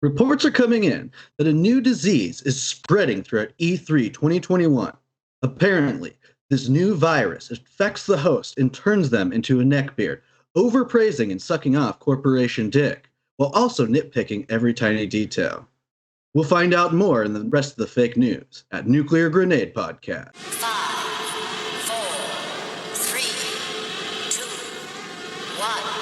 Reports are coming in that a new disease is spreading throughout E3 2021. Apparently, this new virus affects the host and turns them into a neckbeard, overpraising and sucking off corporation dick, while also nitpicking every tiny detail. We'll find out more in the rest of the fake news at Nuclear Grenade Podcast. 5, 4, 3, 2, 1.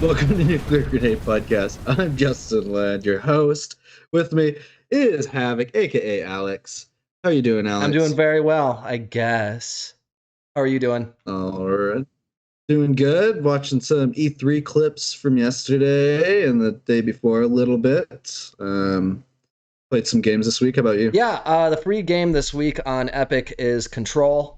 Welcome to Nuclear Grenade Podcast. I'm Justin Land, your host. With me is Havoc, aka Alex. How are you doing, Alex? I'm doing very well, I guess. How are you doing? All right. Doing good. Watching some E3 clips from yesterday and the day before a little bit. Played some games this week. How about you? Yeah, the free game this week on Epic is Control.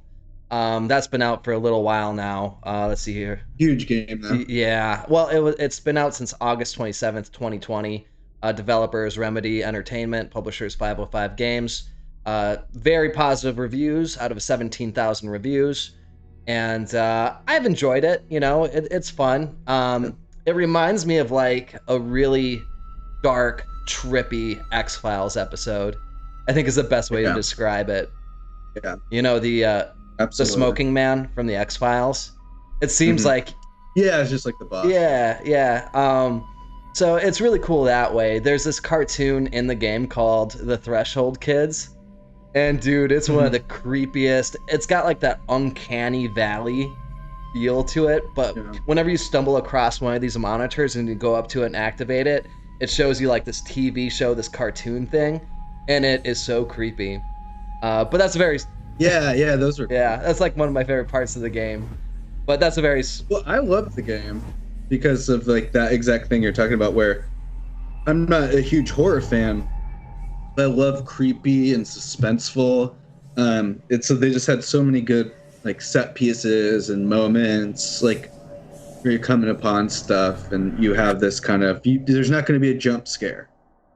That's been out for a little while now. Let's see here. Huge game now. Yeah. Well, it's been out since August 27th, 2020. Developers Remedy Entertainment, publishers 505 Games. Very positive reviews out of 17,000 reviews. And I've enjoyed it. You know, it's fun. It reminds me of like a really dark, trippy X-Files episode, I think is the best way to describe it. Yeah. You know, the smoking man from the X-Files. It seems like... Yeah, it's just like the boss. Yeah. So it's really cool that way. There's this cartoon in the game called The Threshold Kids. And dude, it's one of the creepiest. It's got like that uncanny valley feel to it. But whenever you stumble across one of these monitors and you go up to it and activate it, it shows you like this TV show, this cartoon thing. And it is so creepy. But that's a very... Yeah, those are... Yeah, that's like one of my favorite parts of the game. But that's a very... Well, I love the game because of like that exact thing you're talking about where I'm not a huge horror fan, but I love creepy and suspenseful. So they just had so many good like set pieces and moments like where you're coming upon stuff and you have this kind of... there's not going to be a jump scare,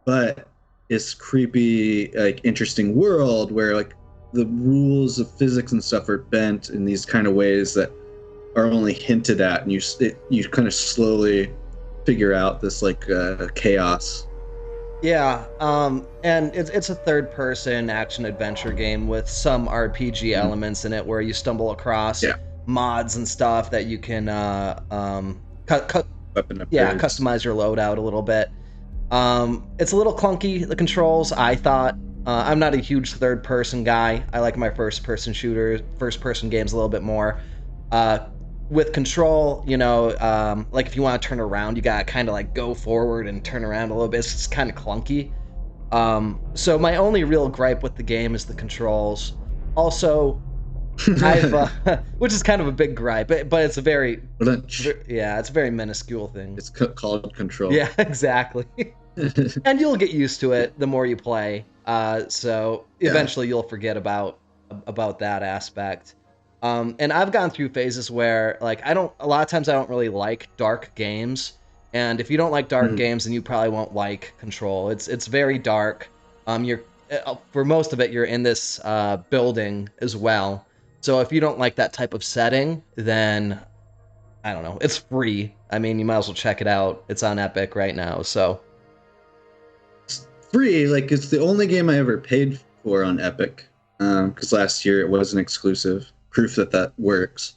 but it's creepy, like interesting world where like the rules of physics and stuff are bent in these kind of ways that are only hinted at, and you kind of slowly figure out this like chaos. Yeah, and it's a third-person action-adventure game with some RPG elements in it where you stumble across mods and stuff that you can customize your loadout a little bit. It's a little clunky, the controls, I thought. I'm not a huge third-person guy. I like my first-person games a little bit more. With Control, you know, like if you want to turn around, you gotta kind of like go forward and turn around a little bit. It's just kind of clunky. So my only real gripe with the game is the controls. Also, which is kind of a big gripe, but it's a very, it's a very minuscule thing. It's called Control. Yeah, exactly. And you'll get used to it the more you play. So eventually you'll forget about that aspect. And I've gone through phases where like a lot of times I don't really like dark games. And if you don't like dark games, then you probably won't like Control. It's very dark. You're for most of it, you're in this building as well. So if you don't like that type of setting, then I don't know. It's free. I mean, you might as well check it out. It's on Epic right now. So it's free. Like it's the only game I ever paid for on Epic. Because last year it wasn't exclusive. Proof that works.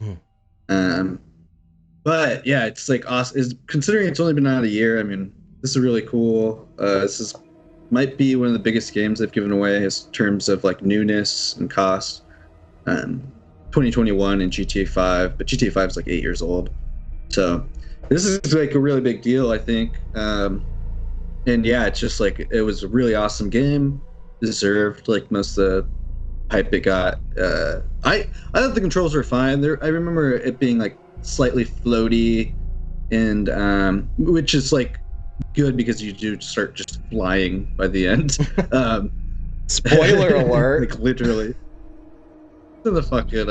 But yeah, it's like awesome. Considering it's only been out a year, I mean, this is really cool. This might be one of the biggest games they've given away in terms of like newness and cost. 2021 and GTA 5, but GTA 5 is like 8 years old, so this is like a really big deal, I think. And yeah, it's just like it was a really awesome game, deserved like most of the hype it got. I thought the controls were fine. I remember it being like slightly floaty, and which is like good because you do start just flying by the end. Spoiler alert! Like literally, in the fucking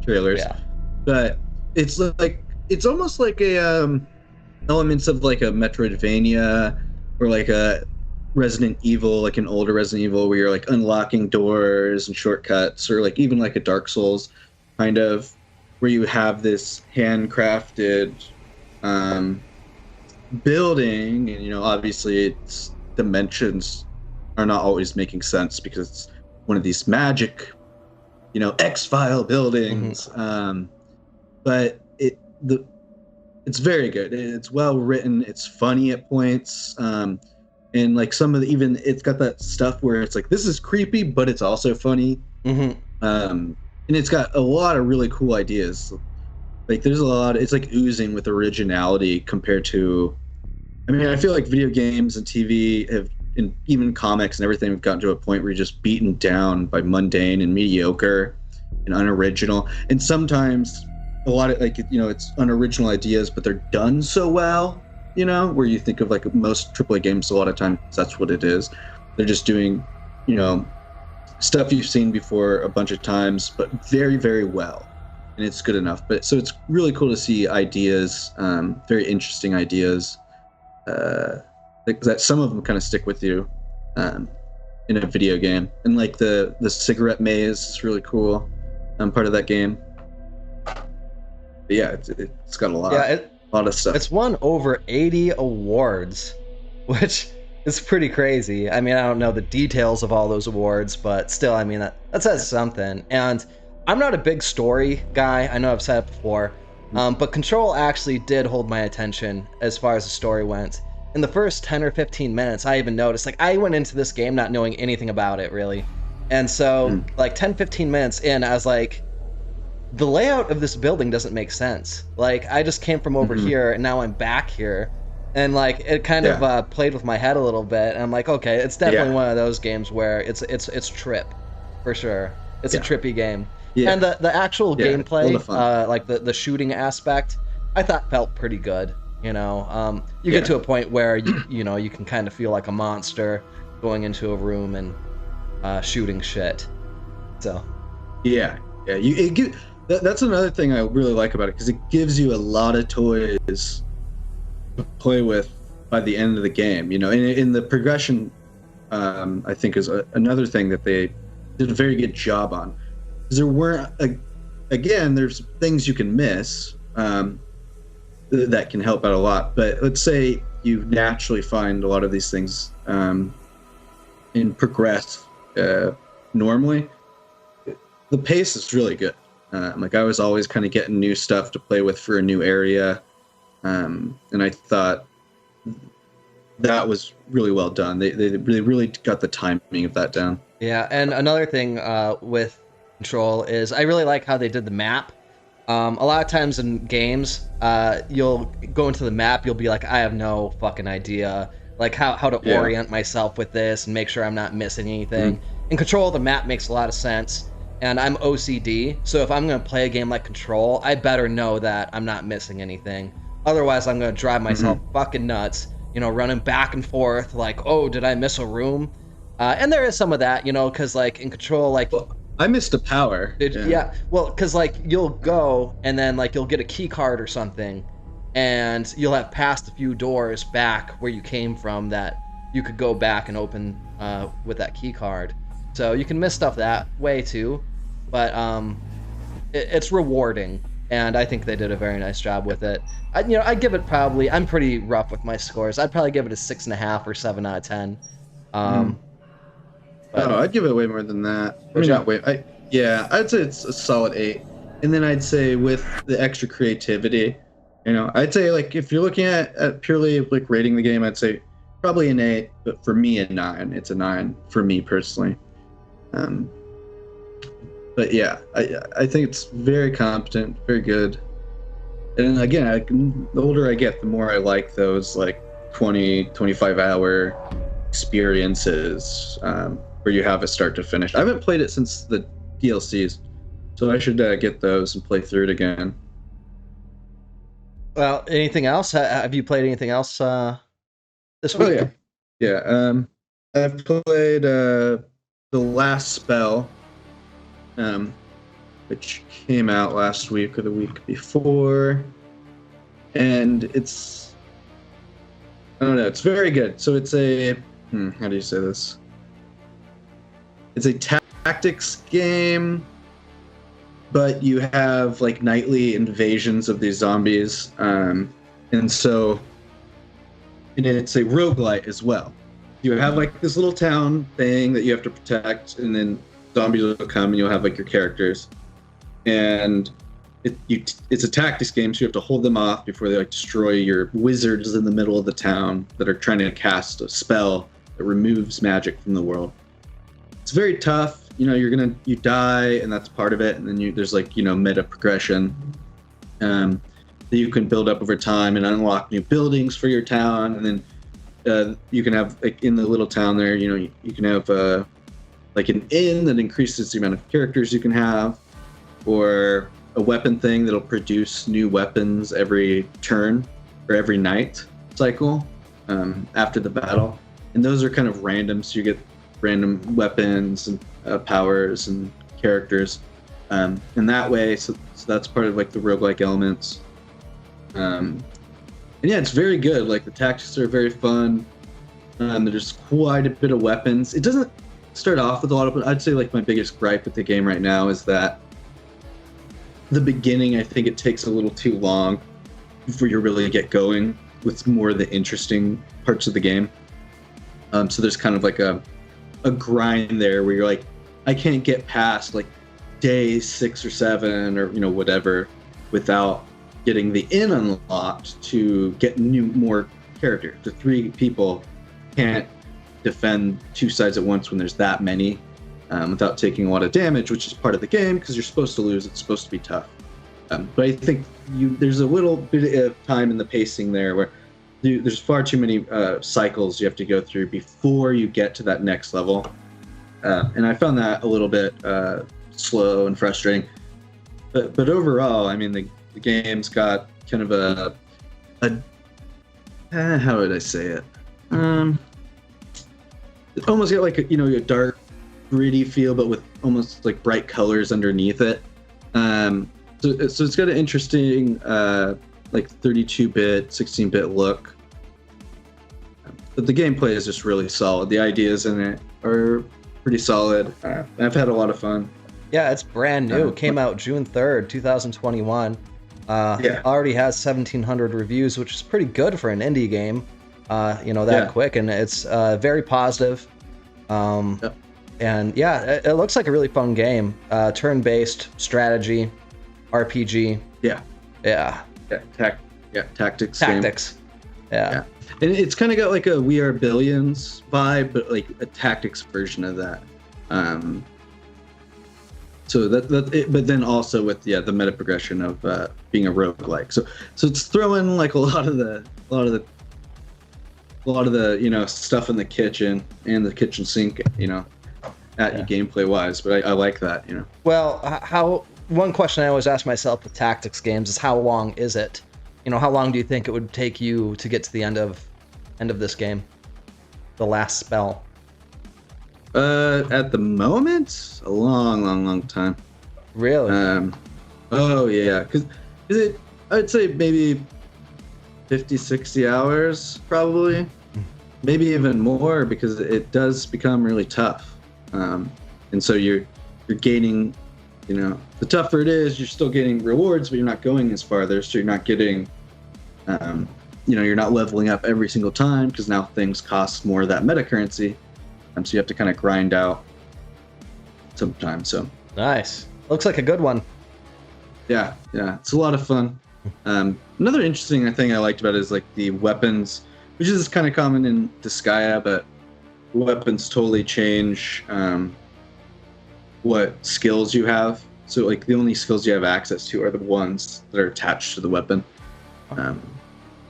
trailers. Yeah. But it's like it's almost like a elements of like a Metroidvania or like a Resident Evil, like an older Resident Evil where you're like unlocking doors and shortcuts, or like even like a Dark Souls kind of where you have this handcrafted um, building, and obviously its dimensions are not always making sense because it's one of these magic, X-File buildings. But it's very good. It's well written. It's funny at points. And like some of the, even it's got that stuff where it's like, this is creepy, but it's also funny. And it's got a lot of really cool ideas. Like there's a lot, it's like oozing with originality compared to, I mean, I feel like video games and TV have, and even comics and everything have gotten to a point where you're just beaten down by mundane and mediocre and unoriginal. And sometimes a lot of it's unoriginal ideas, but they're done so well, where you think of like most AAA games, a lot of times that's what it is. They're just doing, stuff you've seen before a bunch of times, but very, very well. And it's good enough. But so it's really cool to see ideas, very interesting ideas, that some of them kind of stick with you in a video game. And like the cigarette maze is really cool. Part of that game. But yeah, it's got a lot of stuff. It's won over 80 awards, which is pretty crazy. I mean, I don't know the details of all those awards, but still, I mean, that says something. And I'm not a big story guy. I know I've said it before, but Control actually did hold my attention as far as the story went. In the first 10 or 15 minutes, I even noticed, like, I went into this game not knowing anything about it, really. And so, like, 10, 15 minutes in, I was like, the layout of this building doesn't make sense. Like, I just came from over here, and now I'm back here. And, like, it kind of played with my head a little bit. And I'm like, okay, it's definitely one of those games where it's trip, for sure. It's a trippy game. Yeah. And the actual gameplay, like the shooting aspect, I thought felt pretty good. You get to a point where you can kind of feel like a monster going into a room and shooting shit. So that's another thing I really like about it, because it gives you a lot of toys to play with by the end of the game. In the progression, I think is another thing that they did a very good job on. There weren't, again, there's things you can miss that can help out a lot. But let's say you naturally find a lot of these things and progress normally. The pace is really good. Like I was always kind of getting new stuff to play with for a new area, and I thought that was really well done. They really got the timing of that down. Yeah, and another thing with Control is I really like how they did the map. A lot of times in games, you'll go into the map, you'll be like, I have no fucking idea, like how to orient myself with this and make sure I'm not missing anything. In Control, the map makes a lot of sense, and I'm OCD, so if I'm going to play a game like Control, I better know that I'm not missing anything. Otherwise, I'm going to drive myself fucking nuts, running back and forth, like, oh, did I miss a room? And there is some of that, because like in Control, like... Well, I missed a power. Well, because like you'll go and then like you'll get a key card or something, and you'll have passed a few doors back where you came from that you could go back and open with that key card. So you can miss stuff that way too, but it's rewarding, and I think they did a very nice job with it. I'd give it probably. I'm pretty rough with my scores. I'd probably give it a 6.5 or 7 out of 10. I'd give it way more than that. I mean, not way. I'd say it's a solid 8. And then I'd say with the extra creativity, I'd say like if you're looking at purely like rating the game, I'd say probably an 8. But for me, a 9. It's a 9 for me personally. But yeah, I think it's very competent, very good. And again, the older I get, the more I like those like 20, 25 hour experiences where you have a start to finish. I haven't played it since the DLCs, so I should get those and play through it again. Well, anything else? Have you played anything else this week? Oh, yeah. I've played The Last Spell, which came out last week or the week before, and it's, I don't know, it's very good. So it's a how do you say this? It's a tactics game but you have like nightly invasions of these zombies, and so and it's a roguelite as well. You have like this little town thing that you have to protect, and then zombies will come, and you'll have like your characters, and it's a tactics game, so you have to hold them off before they like destroy your wizards in the middle of the town that are trying to cast a spell that removes magic from the world. It's very tough. You die, and that's part of it, and then there's like meta progression that you can build up over time and unlock new buildings for your town, and then you can have like in the little town there, you can have like an inn that increases the amount of characters you can have, or a weapon thing that'll produce new weapons every turn or every night cycle after the battle, and those are kind of random, so you get random weapons and powers and characters in that way. So that's part of like the roguelike elements. And yeah, it's very good. Like the tactics are very fun. There's quite a bit of weapons. It doesn't start off with a lot of. I'd say like my biggest gripe with the game right now is that the beginning, I think it takes a little too long before you really get going with more of the interesting parts of the game. So there's kind of like a grind there where you're like, I can't get past like day 6 or 7 or whatever without getting the inn unlocked to get more characters. The 3 people can't defend 2 sides at once when there's that many. Without taking a lot of damage, which is part of the game because you're supposed to lose. It's supposed to be tough. But I think there's a little bit of time in the pacing there where there's far too many cycles you have to go through before you get to that next level. And I found that a little bit slow and frustrating. But overall, I mean, the game's got kind of a how would I say it? It almost got like a dark, gritty feel, but with almost like bright colors underneath it. So it's got an interesting like 32-bit, 16-bit look. But the gameplay is just really solid. The ideas in it are pretty solid. I've had a lot of fun. Yeah, it's brand new. Came out June 3rd, 2021. Already has 1,700 reviews, which is pretty good for an indie game. Quick, and it's very positive. Yep. And yeah, it looks like a really fun game. Turn-based strategy, RPG. Yeah. Tactics. Game. Yeah. And it's kind of got like a We Are Billions vibe, but like a tactics version of that. So that it, but then also with the meta progression of being a roguelike. So it's throwing like a lot of the stuff in the kitchen and the kitchen sink, at you gameplay wise. But I like that, Well, one question I always ask myself with tactics games is how long is it? How long do you think it would take you to get to the end of this game? The last spell. At the moment, a long time. Really? Oh yeah, because I'd say maybe 50, 60 hours probably, maybe even more, because it does become really tough. And so you're gaining, the tougher it is, you're still getting rewards, but you're not going as farther, so you're not getting, you're not leveling up every single time because now things cost more of that meta currency. So you have to kind of grind out sometimes. So nice. Looks like a good one. Yeah, it's a lot of fun. Another interesting thing I liked about it is like the weapons, which is kind of common in Disgaea, but weapons totally change what skills you have. So like the only skills you have access to are the ones that are attached to the weapon. And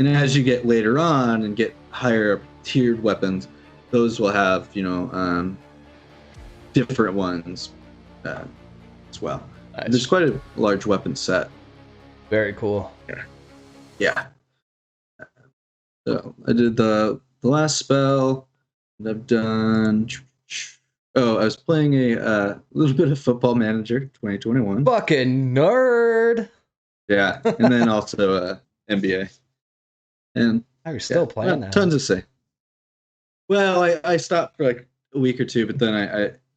as you get later on and get higher tiered weapons, those will have, different ones as well. Nice. There's quite a large weapon set. Very cool. Yeah. So I did the last spell. And I've done. Oh, I was playing a little bit of Football Manager 2021. Fucking nerd. Yeah, and then also NBA. And you're still playing that? Tons to say. Well, I stopped for like a week or two, but then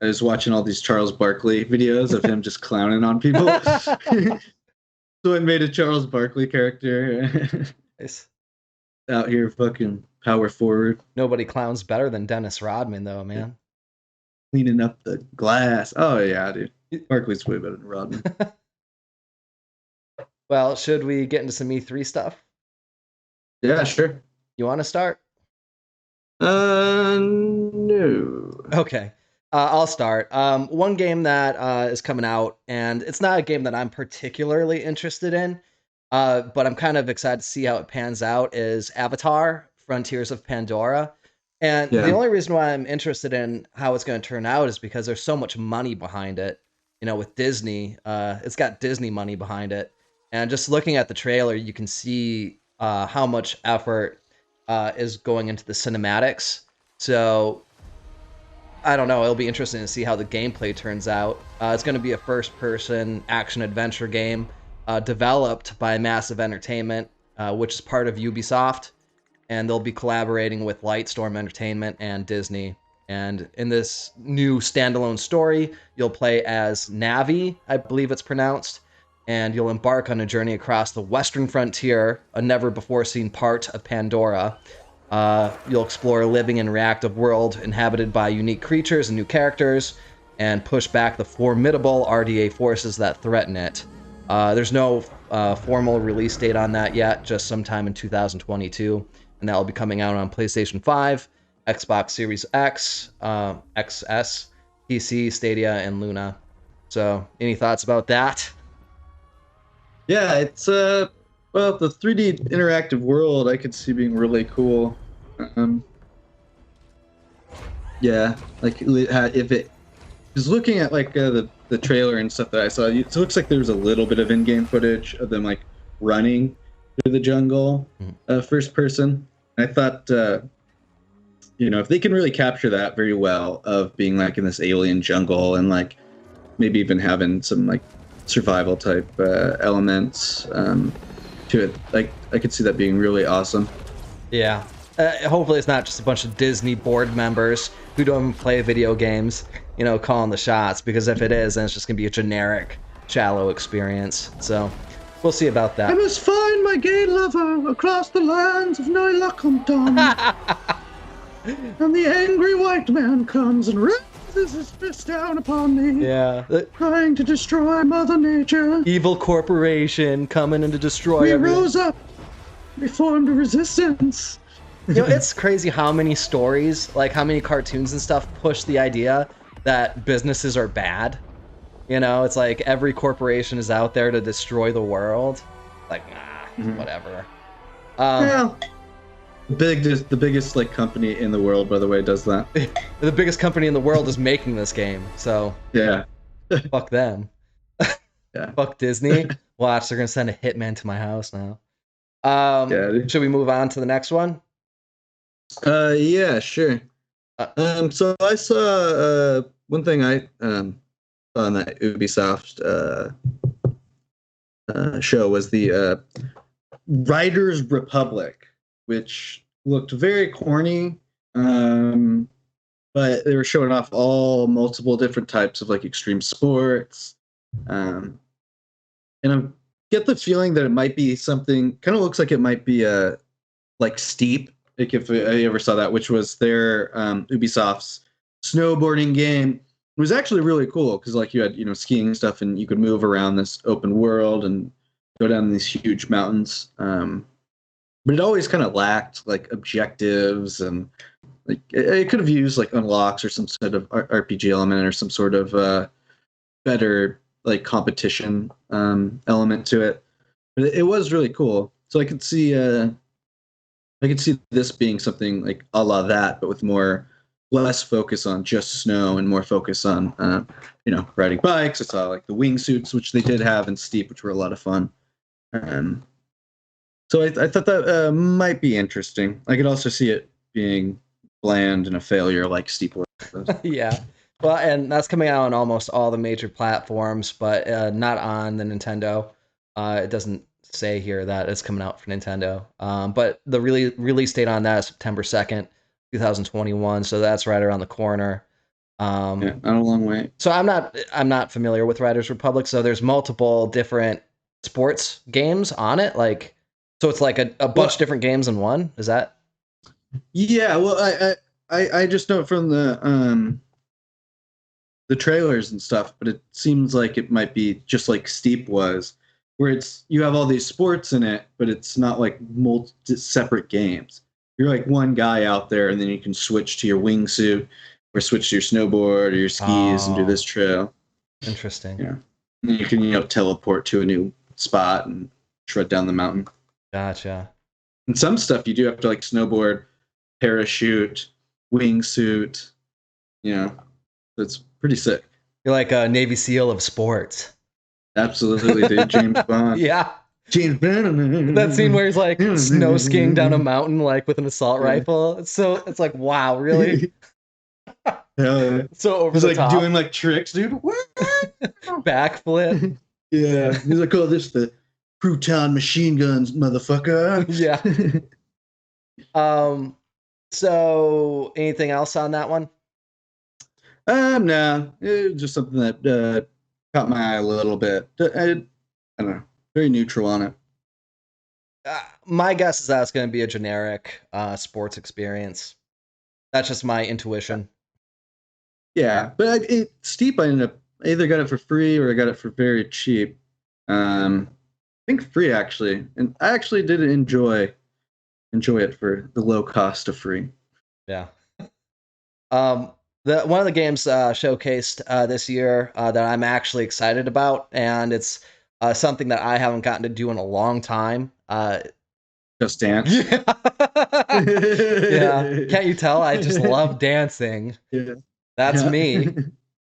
I was watching all these Charles Barkley videos of him just clowning on people. So it made a Charles Barkley character Nice. out here fucking power forward, Nobody clowns better than Dennis Rodman, though, man. cleaning up the glass. Oh yeah, dude. Barkley's way better than Rodman. Well, should we get into some E3 stuff? Yeah, sure. You want to start? No. Okay. I'll start. One game that is coming out, and it's not a game that I'm particularly interested in, but I'm kind of excited to see how it pans out, is Avatar: Frontiers of Pandora. And the Yeah. only reason why I'm interested in how it's going to turn out is because there's so much money behind it. You know, with Disney, it's got Disney money behind it. And just looking at the trailer, you can see how much effort is going into the cinematics. So I don't know. It'll be interesting to see how the gameplay turns out. It's going to be a first-person action-adventure game developed by Massive Entertainment, which is part of Ubisoft, and they'll be collaborating with Lightstorm Entertainment and Disney. And in this new standalone story, you'll play as Navi, I believe it's pronounced, and you'll embark on a journey across the western frontier, a never-before-seen part of Pandora. You'll explore a living and reactive world inhabited by unique creatures and new characters, and push back the formidable RDA forces that threaten it. There's no formal release date on that yet, just sometime in 2022, and that will be coming out on PlayStation 5, Xbox Series X, XS, PC, Stadia, and Luna. So, any thoughts about that? Yeah, it's well, the 3D interactive world I could see being really cool. Yeah, like if it is looking at like the trailer and stuff that I saw, it looks like there's a little bit of in-game footage of them like running through the jungle, first person. I thought, if they can really capture that very well, of being like in this alien jungle and like maybe even having some like survival type elements to it, like I could see that being really awesome. Yeah. Hopefully it's not just a bunch of Disney board members who don't even play video games, calling the shots, because if it is, then it's just going to be a generic, shallow experience. So we'll see about that. I must find my gay lover across the lands of Nylakanton. And the angry white man comes and raises his fist down upon me. Yeah. Trying to destroy Mother Nature. Evil corporation coming in to destroy We everything. rose up. We formed a resistance. It's crazy how many stories, like how many cartoons and stuff push the idea that businesses are bad. It's like every corporation is out there to destroy the world. Like, whatever. Well, the biggest like company in the world, by the way, does that. The biggest company in the world is making this game, so Yeah. fuck them. Yeah. Fuck Disney. Watch, they're gonna send a hitman to my house now. Yeah. Should we move on to the next one? Yeah, sure. So I saw one thing I saw on that Ubisoft show was the Riders Republic, which looked very corny, but they were showing off multiple different types of like extreme sports, and I get the feeling that it might be something. Kind of looks like it might be like Steep. Like if I ever saw that, which was their Ubisoft's snowboarding game. It was actually really cool because like you had skiing stuff and you could move around this open world and go down these huge mountains. But it always kind of lacked like objectives, and like it could have used like unlocks or some sort of RPG element or some sort of better like competition element to it. But it was really cool. So I could see this being something like a la that, but with less focus on just snow and more focus on riding bikes. I saw like the wingsuits, which they did have in Steep, which were a lot of fun. So I thought that might be interesting. I could also see it being bland and a failure like Steep was. Yeah. Well, and that's coming out on almost all the major platforms, but not on the Nintendo. It doesn't say here that it's coming out for Nintendo. But the release date on that is September 2nd, 2021. So that's right around the corner. Yeah, not a long way. So I'm not familiar with Riders Republic. So there's multiple different sports games on it. Like, so it's like a bunch of different games in one. Is that? Yeah. Well, I just know from the trailers and stuff, but it seems like it might be just like Steep was, where it's you have all these sports in it, but it's not like separate games. You're like one guy out there, and then you can switch to your wingsuit or switch to your snowboard or your skis and do this trail. Interesting. Yeah, and you can teleport to a new spot and shred down the mountain. Gotcha. And some stuff you do have to like snowboard, parachute, wingsuit. It's pretty sick. You're like a Navy SEAL of sports. Absolutely, dude. James Bond. Yeah. James Bond. That scene where he's like snow skiing down a mountain like with an assault rifle. It's like, wow, really? So over he's the like top. doing like tricks, dude. Backflip. Yeah. He's like, oh, this the crouton machine guns, motherfucker. Yeah. So anything else on that one? No. It was just something that caught my eye a little bit. I don't know. Very neutral on it. My guess is that it's going to be a generic sports experience. That's just my intuition. Yeah, but Steep, I either got it for free or I got it for very cheap. I think free actually, and I actually did enjoy it for the low cost of free. Yeah. One of the games showcased this year that I'm actually excited about, and it's something that I haven't gotten to do in a long time. Just Dance. Yeah. Yeah. Can't you tell? I just love dancing. Yeah. That's me.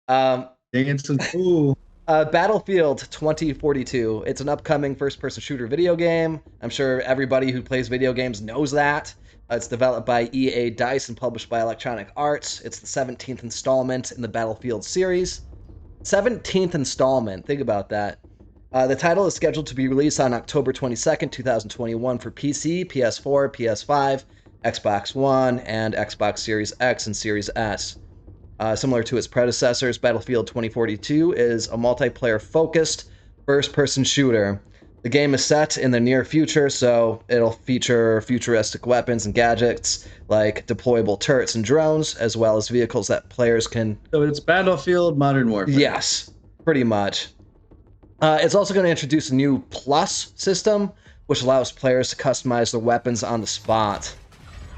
Dancing cool. Battlefield 2042. It's an upcoming first-person shooter video game. I'm sure everybody who plays video games knows that. It's developed by EA DICE and published by Electronic Arts. It's the 17th installment in the Battlefield series. 17th installment. Think about that. The title is scheduled to be released on October 22nd, 2021 for PC, PS4, PS5, Xbox One, and Xbox Series X and Series S. Similar to its predecessors, Battlefield 2042 is a multiplayer-focused first-person shooter. The game is set in the near future, so it'll feature futuristic weapons and gadgets like deployable turrets and drones, as well as vehicles that players can... So it's Battlefield Modern Warfare. Yes, pretty much. It's also going to introduce a new Plus system, which allows players to customize their weapons on the spot.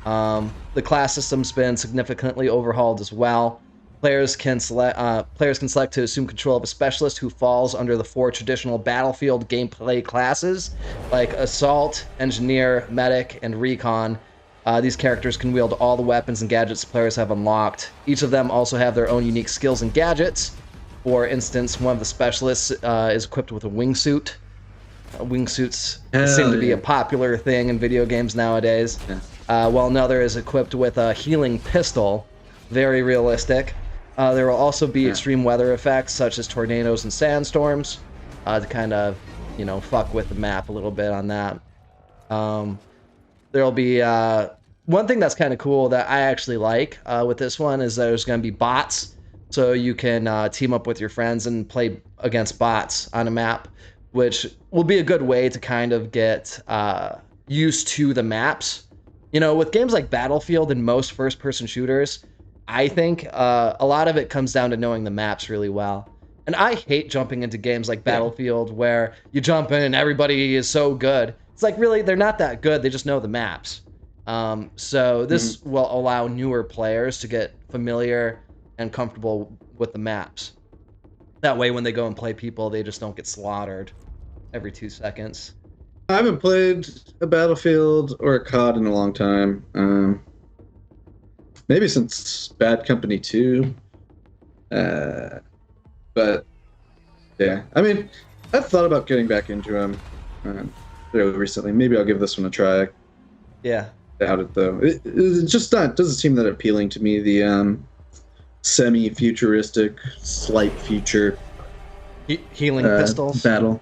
The class system's been significantly overhauled as well. Players can select to assume control of a specialist who falls under the 4 traditional Battlefield gameplay classes, like Assault, Engineer, Medic, and Recon. These characters can wield all the weapons and gadgets players have unlocked. Each of them also have their own unique skills and gadgets. For instance, one of the specialists is equipped with a wingsuit. Wingsuits seem to be a popular thing in video games nowadays. Yeah. While another is equipped with a healing pistol. Very realistic. There will also be extreme weather effects, such as tornadoes and sandstorms, to kind of, fuck with the map a little bit on that. There'll be one thing that's kind of cool that I actually like with this one is there's going to be bots. So you can team up with your friends and play against bots on a map, which will be a good way to kind of get used to the maps. With games like Battlefield and most first-person shooters, I think a lot of it comes down to knowing the maps really well. And I hate jumping into games like Battlefield where you jump in and everybody is so good. It's like, really, they're not that good. They just know the maps. So this will allow newer players to get familiar and comfortable with the maps. That way, when they go and play people, they just don't get slaughtered every 2 seconds. I haven't played a Battlefield or a COD in a long time. Maybe since Bad Company 2. But, yeah. I mean, I've thought about getting back into them fairly recently. Maybe I'll give this one a try. Yeah. Doubt it, though. It just doesn't seem that appealing to me, the semi-futuristic, slight future healing pistols battle.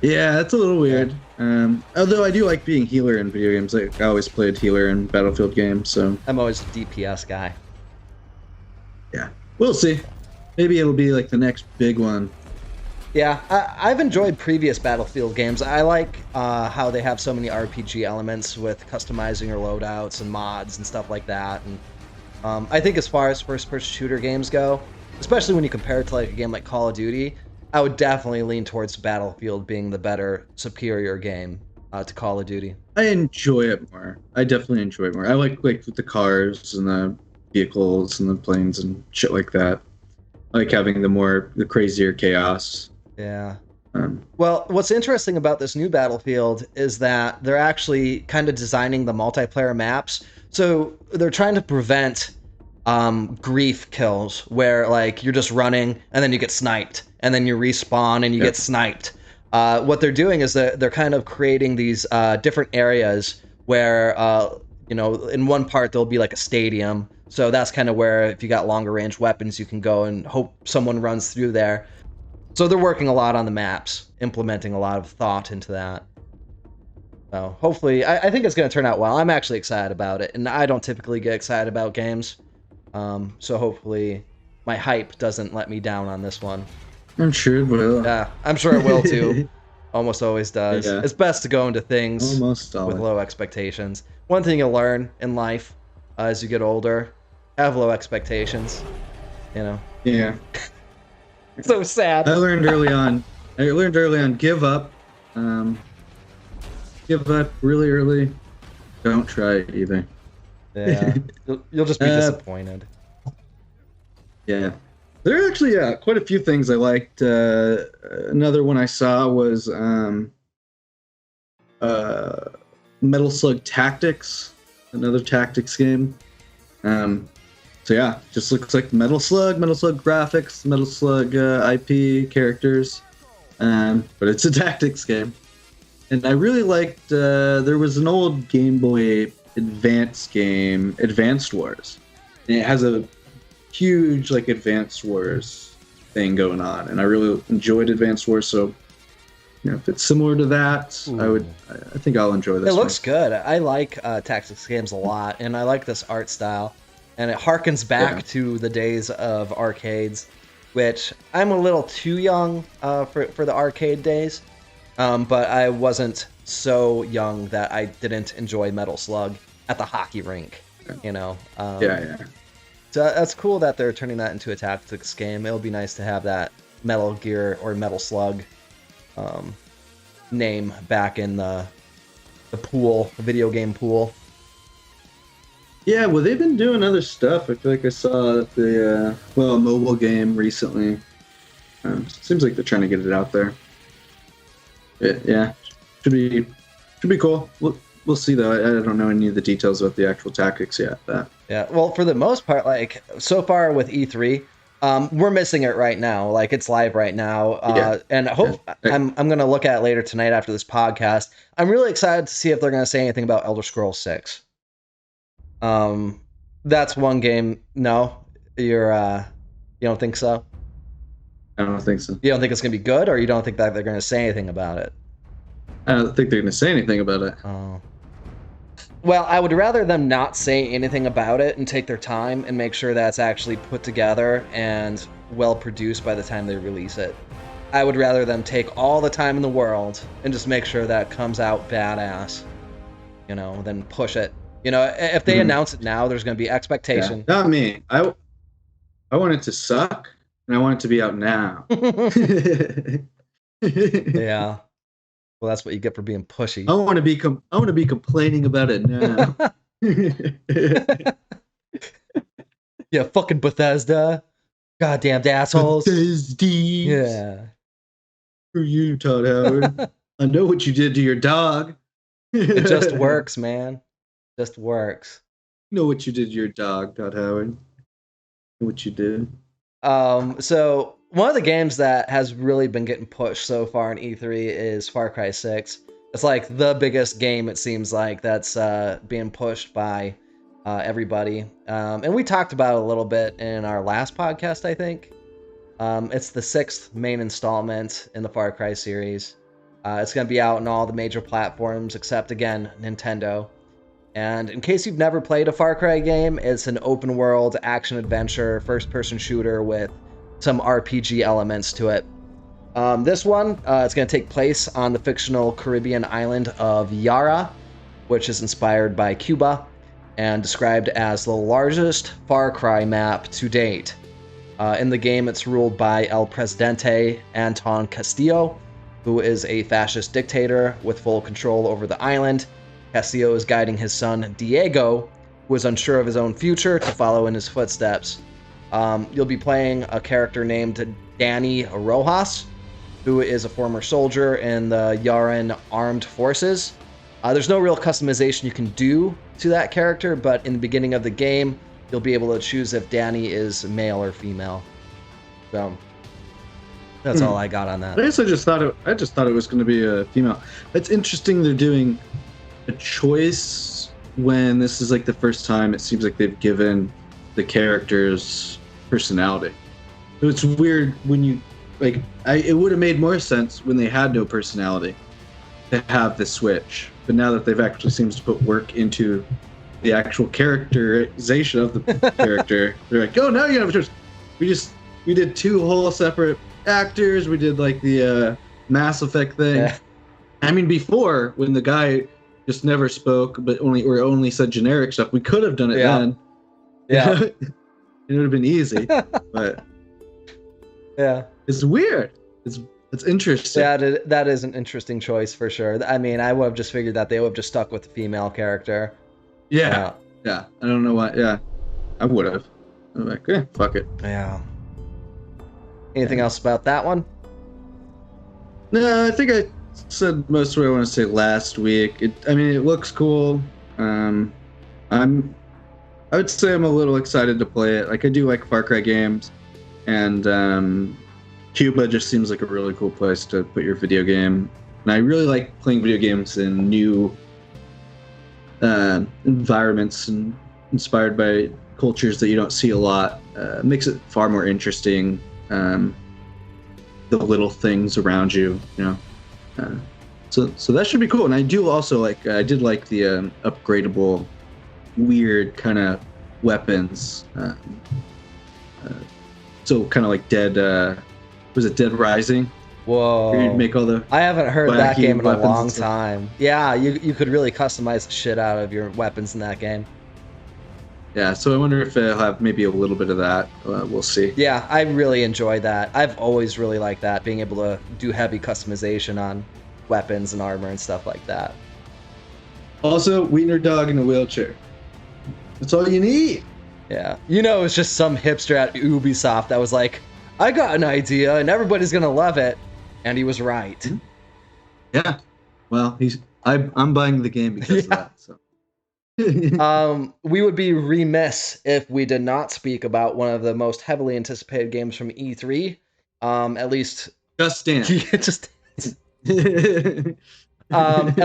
Yeah, that's a little weird. Although I do like being healer in video games. I always played healer in Battlefield games, so I'm always a DPS guy. Yeah, we'll see. Maybe it'll be like the next big one. Yeah, I've enjoyed previous Battlefield games. I like how they have so many RPG elements with customizing your loadouts and mods and stuff like that. And I think as far as first-person shooter games go, especially when you compare it to like a game like Call of Duty, I would definitely lean towards Battlefield being the better, superior game to Call of Duty. I enjoy it more. I definitely enjoy it more. I like with the cars and the vehicles and the planes and shit like that. I like having the crazier chaos. Yeah. Um, Well, what's interesting about this new Battlefield is that they're actually kind of designing the multiplayer maps. So they're trying to prevent grief kills where like you're just running and then you get sniped and then you respawn and you get sniped. What they're doing is that they're kind of creating these different areas where in one part there'll be like a stadium. So that's kind of where if you got longer range weapons, you can go and hope someone runs through there. So they're working a lot on the maps, implementing a lot of thought into that. So hopefully, I think it's going to turn out well. I'm actually excited about it, and I don't typically get excited about games. So hopefully my hype doesn't let me down on this one. I'm sure it will. Yeah, I'm sure it will too. Almost always does. Yeah. It's best to go into things Almost with always. low expectations. One thing you'll learn in life as you get older, have low expectations. You know. Yeah. So sad. I learned early on. Give up. Give up really early. Don't try it either. Yeah, you'll just be disappointed. Yeah, there are actually quite a few things I liked. Another one I saw was Metal Slug Tactics, another tactics game. So yeah, just looks like Metal Slug graphics, Metal Slug IP characters, but it's a tactics game. And I really liked, there was an old Game Boy Advance game, Advanced Wars. And it has a huge, like, Advanced Wars thing going on. And I really enjoyed Advanced Wars, so, if it's similar to that, Ooh. I think I'll enjoy this. It looks good. I like tactics games a lot, and I like this art style. And it harkens back to the days of arcades, which I'm a little too young for the arcade days. But I wasn't so young that I didn't enjoy Metal Slug at the hockey rink, Yeah. So that's cool that they're turning that into a tactics game. It'll be nice to have that Metal Gear or Metal Slug name back in the pool, the video game pool. Yeah, well, they've been doing other stuff. I feel like I saw the a mobile game recently. Seems like they're trying to get it out there. Yeah, should be cool. We'll see though. I don't know any of the details about the actual tactics yet. Yeah, well, for the most part, like so far with E3, we're missing it right now. Like it's live right now, and I'm gonna look at it later tonight after this podcast. I'm really excited to see if they're gonna say anything about Elder Scrolls 6. That's one game. No, you don't think so? I don't think so. You don't think it's gonna be good, or you don't think that they're gonna say anything about it? I don't think they're gonna say anything about it. Oh. Well, I would rather them not say anything about it and take their time and make sure that's actually put together and well produced by the time they release it. I would rather them take all the time in the world and just make sure that it comes out badass, than push it. If they announce it now, there's going to be expectation. Yeah. Not me. I want it to suck, and I want it to be out now. Yeah. Well, that's what you get for being pushy. I want to be complaining about it now. Yeah, fucking Bethesda. Goddamn assholes. Bethesda. Yeah. For you, Todd Howard. I know what you did to your dog. It just works, man. Just works. You know what you did to your dog, Todd Howard. You know what you did. So one of the games that has really been getting pushed so far in E3 is Far Cry 6. It's like the biggest game, it seems like, that's being pushed by everybody. And we talked about it a little bit in our last podcast, I think. It's the 6th main installment in the Far Cry series. It's going to be out on all the major platforms except, again, Nintendo. And in case you've never played a Far Cry game, it's an open world action adventure, first person shooter with some RPG elements to it. This one, it's going to take place on the fictional Caribbean island of Yara, which is inspired by Cuba and described as the largest Far Cry map to date. In the game, it's ruled by El Presidente Anton Castillo, who is a fascist dictator with full control over the island. Castillo is guiding his son, Diego, who is unsure of his own future, to follow in his footsteps. You'll be playing a character named Danny Rojas, who is a former soldier in the Yaran Armed Forces. There's no real customization you can do to that character, but in the beginning of the game, you'll be able to choose if Danny is male or female. So that's all I got on that. I guess I just thought it was going to be a female. It's interesting they're doing a choice when this is like the first time it seems like they've given the characters personality. So it's weird when you like. It would have made more sense when they had no personality to have the switch, but now that they've actually seems to put work into the actual characterization of the character, they're like, oh, now you have a choice. We did two whole separate actors. We did like the Mass Effect thing. Yeah. I mean, before when the guy just never spoke, but only said generic stuff, we could have done it then. Yeah. It would have been easy, but yeah, it's weird. It's interesting. That is an interesting choice for sure. I mean, I would have just figured that they would have just stuck with the female character. Yeah. I don't know why. Yeah, I would have. I'm like, fuck it. Yeah. Anything else about that one? No, I think I said most of what I want to say last week. It looks cool. I would say I'm a little excited to play it. Like, I do like Far Cry games, and Cuba just seems like a really cool place to put your video game. And I really like playing video games in new environments and inspired by cultures that you don't see a lot. Makes it far more interesting. The little things around you, so that should be cool. And I do also I did like the upgradable, weird kind of weapons. So kind of like Dead. Was it Dead Rising? Whoa! Where you'd make all the I haven't heard that game in a long and stuff. time. Yeah, you could really customize the shit out of your weapons in that game. Yeah, so I wonder if it'll have maybe a little bit of that. We'll see. Yeah, I really enjoy that. I've always really liked that, being able to do heavy customization on weapons and armor and stuff like that. Also, Wiener dog in a wheelchair. That's all you need. Yeah. It's just some hipster at Ubisoft that was like, I got an idea and everybody's going to love it. And he was right. Yeah. Well, I'm buying the game because of that. So. We would be remiss if we did not speak about one of the most heavily anticipated games from E3. At least Just Dance. At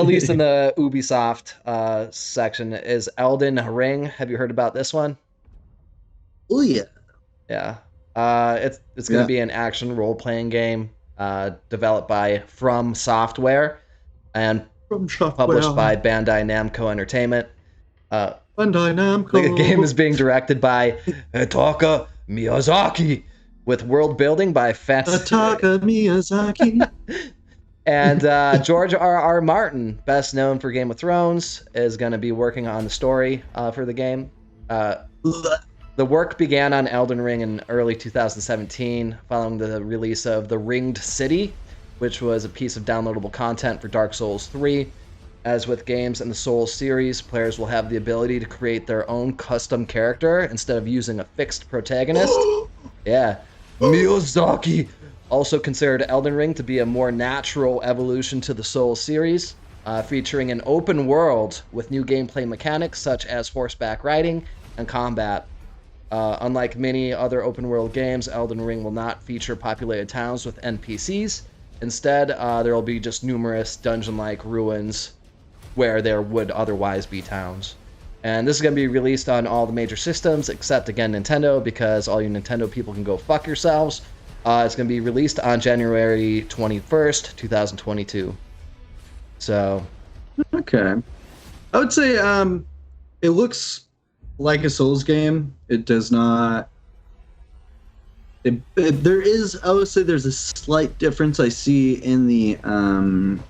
least in the Ubisoft section is Elden Ring. Have you heard about this one? Oh yeah. Yeah. It's going to be an action role-playing game developed by From Software and published by Bandai Namco Entertainment. Bandai Namco. The game is being directed by Hitaka Miyazaki, with world building by Hitaka Miyazaki. And George R.R. Martin, best known for Game of Thrones, is going to be working on the story for the game. The work began on Elden Ring in early 2017, following the release of The Ringed City, which was a piece of downloadable content for Dark Souls 3. As with games in the Souls series, players will have the ability to create their own custom character instead of using a fixed protagonist. Yeah. Miyazaki also considered Elden Ring to be a more natural evolution to the Souls series, featuring an open world with new gameplay mechanics such as horseback riding and combat. Unlike many other open world games, Elden Ring will not feature populated towns with NPCs. Instead, there will be just numerous dungeon-like ruins where there would otherwise be towns. And this is going to be released on all the major systems, except, again, Nintendo, because all you Nintendo people can go fuck yourselves. It's going to be released on January 21st, 2022. So... Okay. I would say It looks like a Souls game. It does not. There is, I would say, there's a slight difference I see in the kind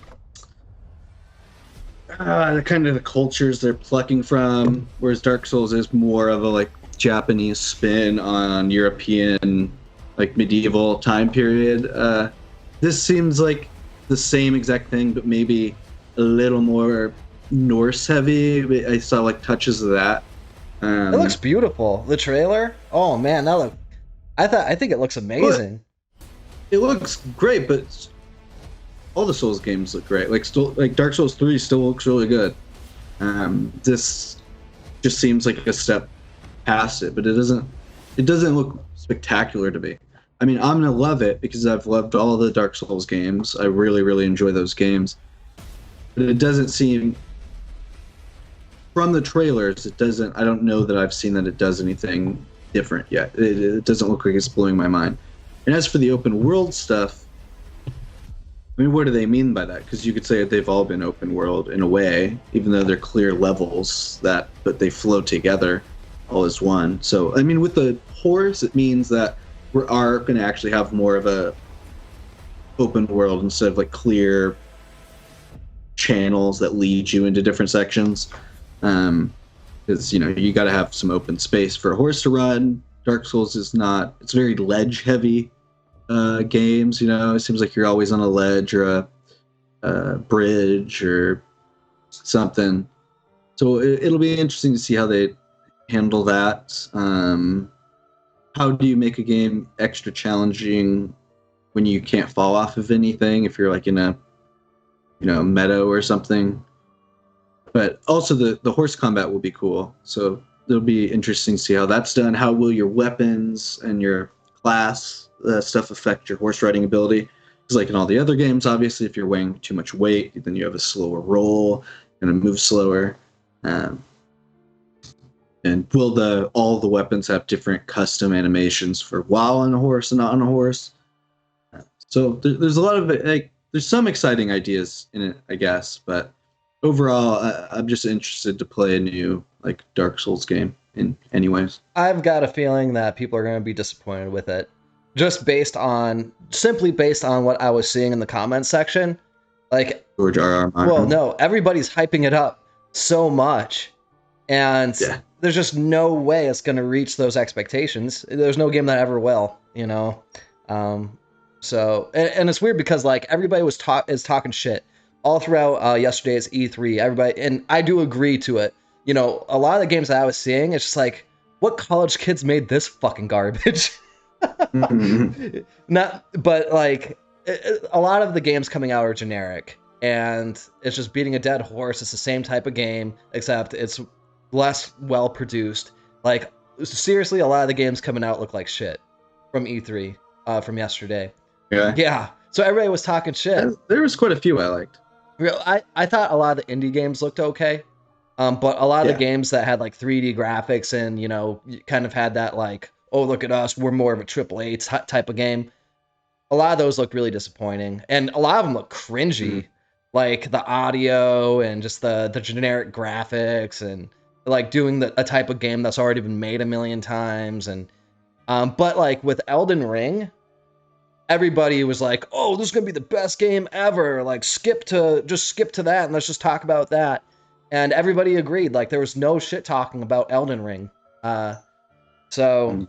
of the cultures they're plucking from, whereas Dark Souls is more of a like Japanese spin on European, like medieval time period. This seems like the same exact thing, but maybe a little more Norse heavy. I saw like touches of that. It looks beautiful. The trailer, oh man, I think it looks amazing. It looks great, but all the Souls games look great. Like Dark Souls 3 still looks really good. This just seems like a step past it, but it doesn't look spectacular to me. I mean, I'm gonna love it because I've loved all the Dark Souls games. I really, really enjoy those games. But it doesn't seem, from the trailers, it doesn't. I don't know that I've seen that it does anything different yet. It doesn't look like it's blowing my mind. And as for the open world stuff, I mean, what do they mean by that? Because you could say that they've all been open world in a way, even though they're clear levels but they flow together all as one. So, I mean, with the horse, it means that we are going to actually have more of a open world instead of like clear channels that lead you into different sections. Because you got to have some open space for a horse to run. Dark Souls is not. It's very ledge heavy games. It seems like you're always on a ledge or a bridge or something. So it'll be interesting to see how they handle that. How do you make a game extra challenging when you can't fall off of anything? If you're like in a meadow or something. But also the horse combat will be cool. So it'll be interesting to see how that's done. How will your weapons and your class stuff affect your horse riding ability? Because like in all the other games, obviously, if you're weighing too much weight, then you have a slower roll and move slower. And will all the weapons have different custom animations for while on a horse and not on a horse? So there's a lot of there's some exciting ideas in it, I guess, but overall, I'm just interested to play a new like Dark Souls game in any ways. I've got a feeling that people are going to be disappointed with it, just simply based on what I was seeing in the comments section. Like George R.R. Martin. Well, no, everybody's hyping it up so much, and there's just no way it's going to reach those expectations. There's no game that ever will, So, and it's weird because like everybody is talking shit all throughout yesterday's E3. Everybody, and I do agree to it. A lot of the games that I was seeing, it's just like, what college kids made this fucking garbage? But like a lot of the games coming out are generic, and it's just beating a dead horse. It's the same type of game, except it's less well produced. Like seriously, a lot of the games coming out look like shit from E3 from yesterday. Yeah. So everybody was talking shit. There was quite a few I liked. I thought a lot of the indie games looked okay, but a lot of the games that had like 3D graphics and kind of had that like, oh look at us, we're more of a AAA type of game. A lot of those look really disappointing, and a lot of them look cringy, like the audio and just the generic graphics and like doing a type of game that's already been made a million times. And but like with Elden Ring, everybody was like, oh, this is gonna be the best game ever, like skip to that and let's just talk about that. And everybody agreed. Like there was no shit talking about Elden Ring. So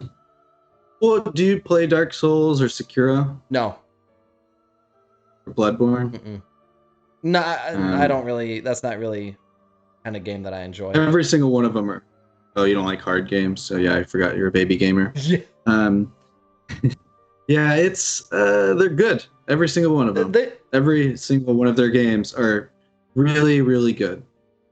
well, do you play Dark Souls or Sekiro? No. Or Bloodborne? No, I don't really. That's not really kind of game that I enjoy. Every single one of them are. Oh, you don't like hard games? So yeah, I forgot you're a baby gamer. Yeah. Yeah, it's they're good. Every single one of them. Every single one of their games are really, really good.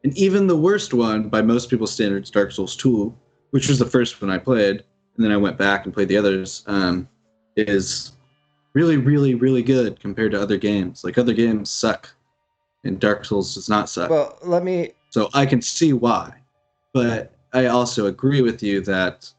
And even the worst one, by most people's standards, Dark Souls 2, which was the first one I played, and then I went back and played the others, is really, really, really good compared to other games. Like other games suck, and Dark Souls does not suck. Well, So I can see why, but I also agree with you that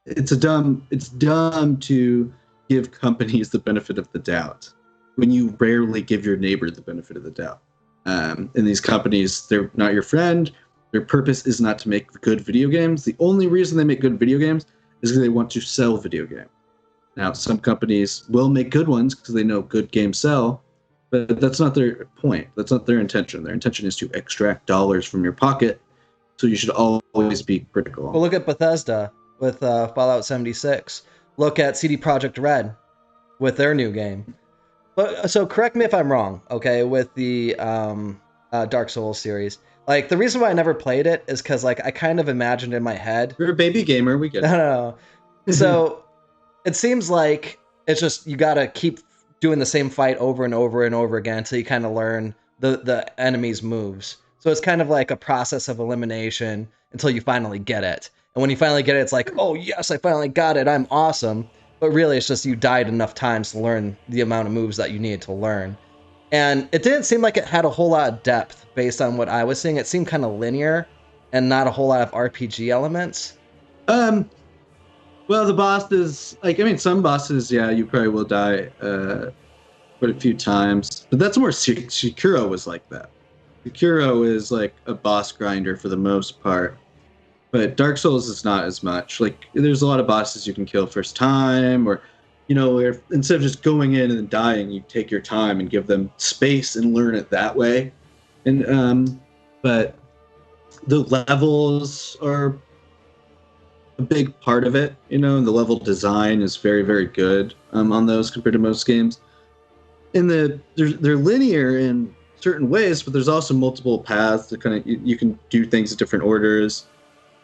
it's dumb to give companies the benefit of the doubt when you rarely give your neighbor the benefit of the doubt. And these companies, they're not your friend. Their purpose is not to make good video games. The only reason they make good video games is because they want to sell video games. Now, some companies will make good ones because they know good games sell, but that's not their point. That's not their intention. Their intention is to extract dollars from your pocket, so you should always be critical. Well, look at Bethesda with Fallout 76. Look at CD Projekt Red with their new game. But so correct me if I'm wrong, okay, with the Dark Souls series. Like, the reason why I never played it is because, like, I kind of imagined in my head. You're a baby gamer, we get it. No. So it seems like it's just you gotta keep doing the same fight over and over and over again until you kind of learn the enemy's moves. So it's kind of like a process of elimination until you finally get it. And when you finally get it, it's like, oh yes, I finally got it, I'm awesome. But really, it's just you died enough times to learn the amount of moves that you needed to learn. And it didn't seem like it had a whole lot of depth based on what I was seeing. It seemed kind of linear and not a whole lot of RPG elements. Well, the bosses, like, I mean, some bosses, yeah, you probably will die quite a few times. But that's more Sekiro was like that. Sekiro is like a boss grinder for the most part. But Dark Souls is not as much. Like, there's a lot of bosses you can kill first time, or, you know, instead of just going in and dying, you take your time and give them space and learn it that way. And but the levels are a big part of it, you know, and the level design is very, very good on those compared to most games. And they're linear in certain ways, but there's also multiple paths to kind of you can do things in different orders.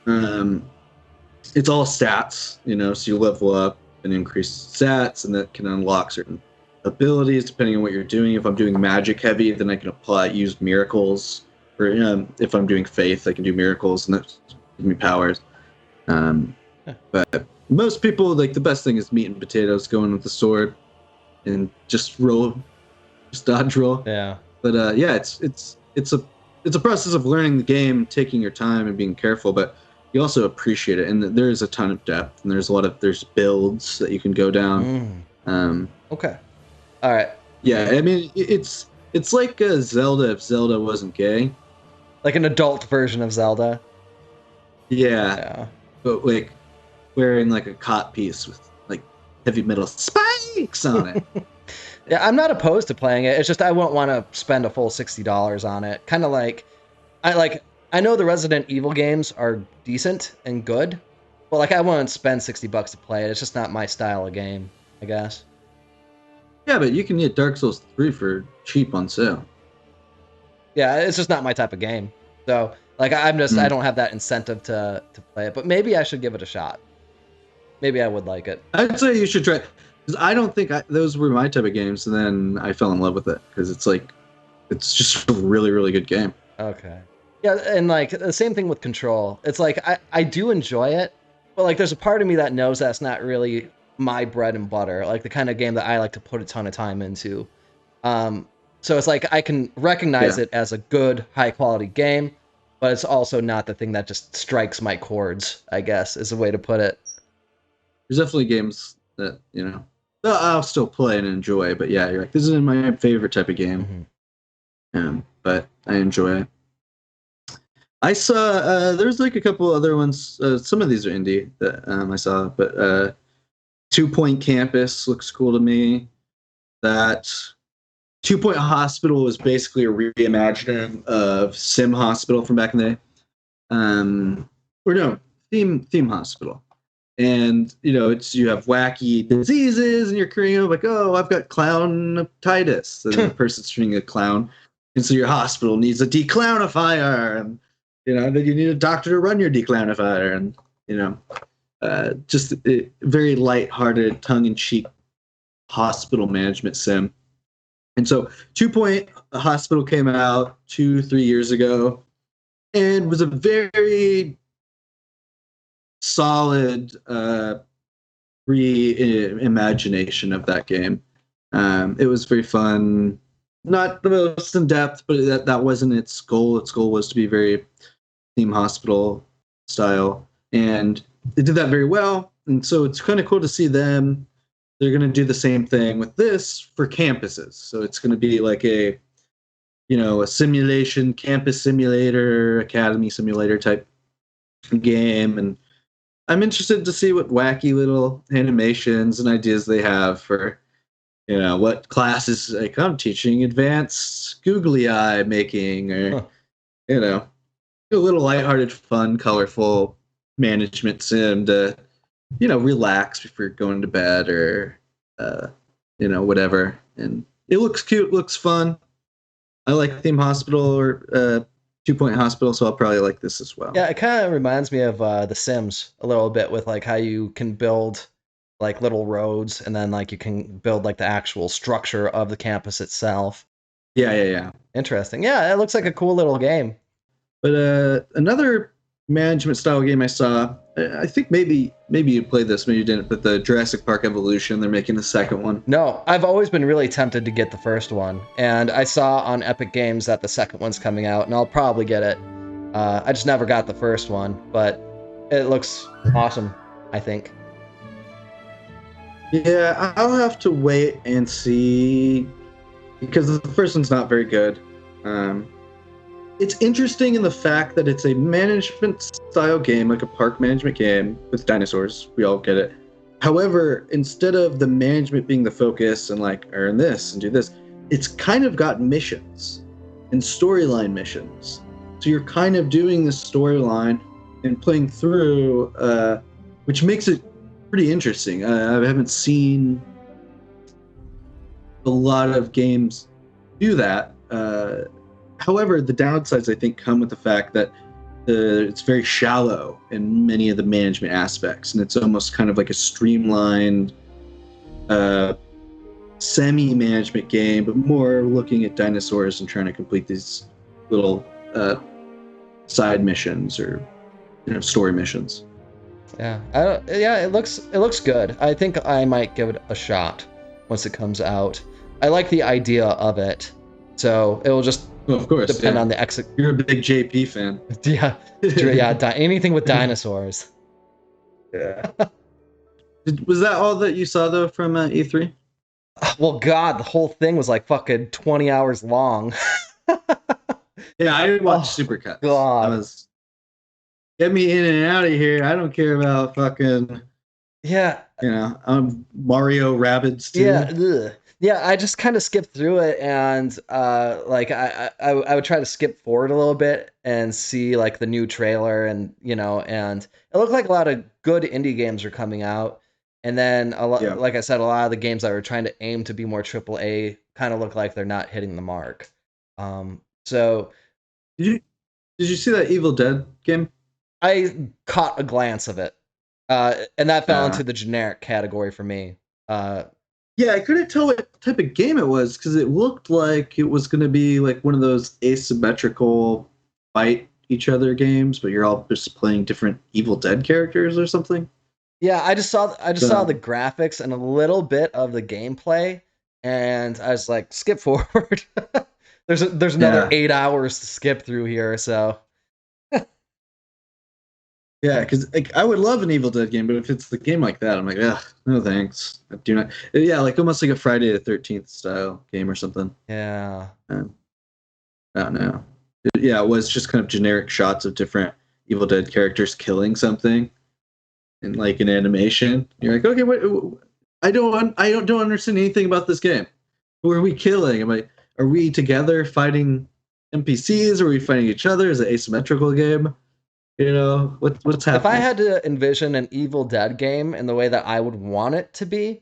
It's all stats, you know, so you level up and increase stats, and that can unlock certain abilities depending on what you're doing. If I'm doing magic heavy, then I can use miracles. Or if I'm doing faith, I can do miracles, and that gives me powers. But most people, like, the best thing is meat and potatoes, going with the sword and just dodge roll. Yeah. But yeah, it's a process of learning the game, taking your time and being careful, but you also appreciate it, and there is a ton of depth, and there's builds that you can go down. Okay. All right. Yeah, I mean, it's like a Zelda if Zelda wasn't gay. Like an adult version of Zelda. Yeah. But like wearing like a cot piece with like heavy metal spikes on it. Yeah, I'm not opposed to playing it. It's just I won't want to spend a full $60 on it. Kind of like I know the Resident Evil games are decent and good, but like I won't spend $60 to play it. It's just not my style of game, I guess. Yeah, but you can get Dark Souls 3 for cheap on sale. Yeah, it's just not my type of game. So like I don't have that incentive to play it, but maybe I should give it a shot. Maybe I would like it. I'd say you should try, because I don't think those were my type of games, and then I fell in love with it because it's just a really, really good game. Okay. Yeah, and like the same thing with Control. It's like I do enjoy it, but like there's a part of me that knows that's not really my bread and butter, like the kind of game that I like to put a ton of time into. So it's like I can recognize it as a good, high quality game, but it's also not the thing that just strikes my chords, I guess, is a way to put it. There's definitely games that, you know, I'll still play and enjoy, but yeah, you're like, this isn't my favorite type of game. But I enjoy it. I saw there's like a couple other ones. Some of these are indie that I saw, but 2 Point Campus looks cool to me. That 2 Point Hospital was basically a reimagining of Sim Hospital from back in the day. Or no, Theme Hospital. And, you know, you have wacky diseases, and you're creating like, oh, I've got clownitis, and the person's treating a clown, and so your hospital needs a declownifier, and, you know, then you need a doctor to run your declownifier, and, you know, just a very lighthearted, tongue-in-cheek hospital management sim. And so 2 Point Hospital came out 2-3 years ago, and was a very solid reimagination of that game. It was very fun. Not the most in depth, but that wasn't its goal. Its goal was to be very Theme Hospital style, and they did that very well. And so it's kind of cool to see them. They're going to do the same thing with this for campuses. So it's going to be like a a simulation, campus simulator, academy simulator type game. And I'm interested to see what wacky little animations and ideas they have for, what classes, like I'm teaching advanced googly eye making, or, Huh. A little lighthearted, fun, colorful management sim to, relax before going to bed, or, whatever. And it looks cute, looks fun. I like Theme Hospital, or 2 Point Hospital, so I'll probably like this as well. Yeah, it kind of reminds me of The Sims a little bit, with like how you can build like little roads, and then like you can build like the actual structure of the campus itself. Yeah, yeah, yeah. Interesting. Yeah, it looks like a cool little game. But another management style game I saw, I think maybe you played this, maybe you didn't, but the Jurassic Park Evolution, they're making the second one. No, I've always been really tempted to get the first one, and I saw on Epic Games that the second one's coming out, and I'll probably get it. I just never got the first one, but it looks awesome, I think. Yeah, I'll have to wait and see, because the first one's not very good. Um, it's interesting in the fact that it's a management style game, like a park management game with dinosaurs. We all get it. However, instead of the management being the focus and like earn this and do this, it's kind of got missions and storyline missions. So you're kind of doing this storyline and playing through, which makes it pretty interesting. I haven't seen a lot of games do that. However, the downsides, I think, come with the fact that it's very shallow in many of the management aspects, and it's almost kind of like a streamlined semi-management game, but more looking at dinosaurs and trying to complete these little side missions, or story missions. Yeah, it looks good. I think I might give it a shot once it comes out. I like the idea of it, so it will just Of course, depend yeah. on the exit. You're a big JP fan. Yeah, yeah, anything with dinosaurs. Yeah. Was that all that you saw though from E3? Well, God, the whole thing was like fucking 20 hours long. Yeah, I didn't watch Oh, Supercuts. God. I was get me in and out of here. I don't care about fucking Yeah, Mario Rabbids too. yeah, ugh. Yeah. I just kind of skipped through it, and like I would try to skip forward a little bit and see like the new trailer, and and it looked like a lot of good indie games are coming out, and then Yeah. like I said, a lot of the games that were trying to aim to be more AAA kind of look like they're not hitting the mark. So Did you did you see that Evil Dead game? I caught a glance of it, and that fell Uh, into the generic category for me. yeah, I couldn't tell what type of game it was because it looked like it was going to be like one of those asymmetrical fight each other games, but you're all just playing different Evil Dead characters or something. Yeah, I just saw So the graphics and a little bit of the gameplay, and I was like, skip forward. There's another yeah, 8 hours to skip through here, so yeah, because like, I would love an Evil Dead game, but if it's the game like that, I'm like, ugh, no thanks. I do not. Yeah, like almost like a Friday the 13th style game or something. yeah. Um, I don't know. Yeah, it was just kind of generic shots of different Evil Dead characters killing something in like an animation. You're like, okay, what? I don't understand anything about this game. Who are we killing? Are we together fighting NPCs? Are we fighting each other? Is it asymmetrical game? What's If I happening? had to envision an Evil Dead game in the way that I would want it to be,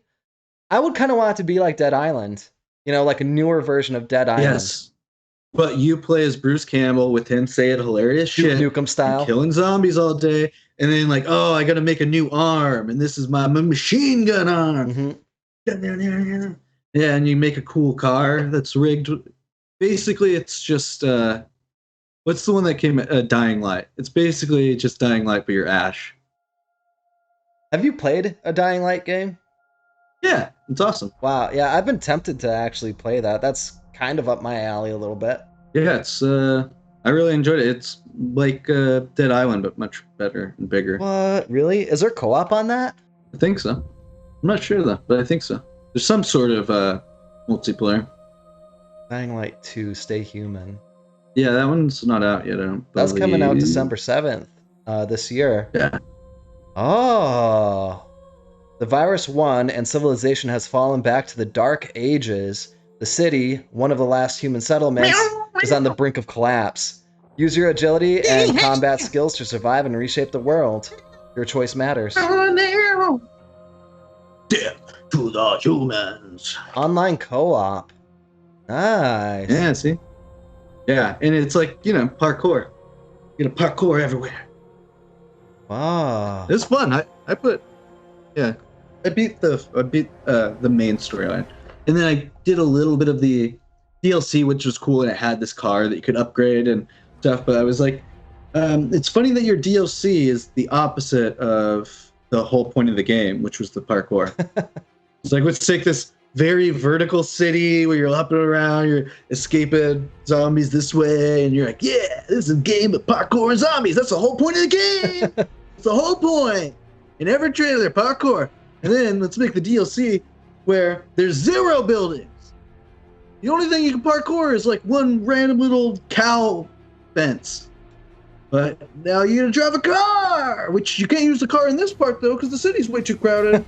I would kind of want it to be like Dead Island. Like a newer version of Dead Island. Yes, but you play as Bruce Campbell with him saying hilarious Duke shit Nukem and style. killing zombies all day, and then like, oh, I got to make a new arm, and this is my machine gun arm. Hmm. Yeah, and you make a cool car that's rigged. Basically, it's just what's the one that came? Dying Light. It's basically just Dying Light, but you're Ash. Have you played a Dying Light game? Yeah, it's awesome. Wow, yeah, I've been tempted to actually play that. That's kind of up my alley a little bit. Yeah, it's I really enjoyed it. It's like Dead Island, but much better and bigger. What? Really? Is there co-op on that? I think so. I'm not sure though, but I think so. There's some sort of multiplayer. Dying Light 2, Stay Human. Yeah, that one's not out yet, I don't That's coming out believe. December 7th this year. Yeah. Oh. The virus won and civilization has fallen back to the Dark Ages. The city, one of the last human settlements, is on the brink of collapse. Use your agility and combat skills to survive and reshape the world. Your choice matters. Death to the humans. Online co-op. Nice. Yeah, see? Yeah, and it's like, parkour. You know, parkour everywhere. Wow. It's fun. I beat the main storyline. And then I did a little bit of the DLC, which was cool, and it had this car that you could upgrade and stuff, but I was like, it's funny that your DLC is the opposite of the whole point of the game, which was the parkour. It's like, let's take this very vertical city where you're hopping around, you're escaping zombies this way, and you're like, yeah, this is a game of parkour and zombies. That's the whole point of the game. It's the whole point. In every trailer, parkour. And then let's make the DLC where there's 0 buildings. The only thing you can parkour is like one random little cow fence. But now you're gonna drive a car, which you can't use the car in this part though, because the city's way too crowded.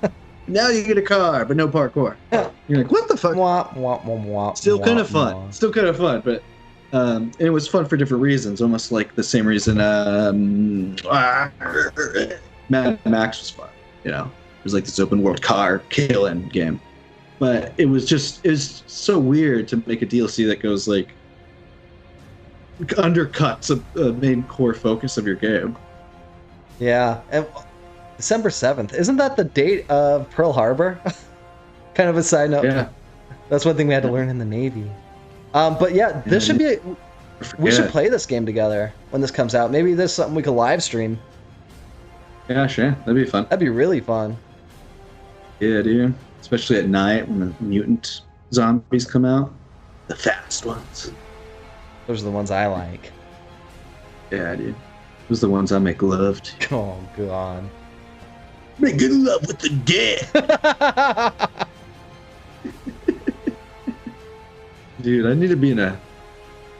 Now you get a car, but no parkour. You're like, what the fuck? Still kind of fun. Still kind of fun, but and it was fun for different reasons. Almost like the same reason Mad Max was fun. You know, it was like this open world car killing game. But it was so weird to make a DLC that goes like undercuts a main core focus of your game. Yeah, and December 7th. Isn't that the date of Pearl Harbor? Kind of a side note. Yeah. That's one thing we had to learn in the Navy. But yeah, this should be we should play this game together when this comes out. Maybe this is something we could live stream. Yeah, sure. That'd be fun. That'd be really fun. Yeah, dude. Especially at night when the mutant zombies come out. The fast ones. Those are the ones I like. Yeah, dude. Those are the ones I make love to. Oh, God. Making love with the dead. Dude, I need to be in a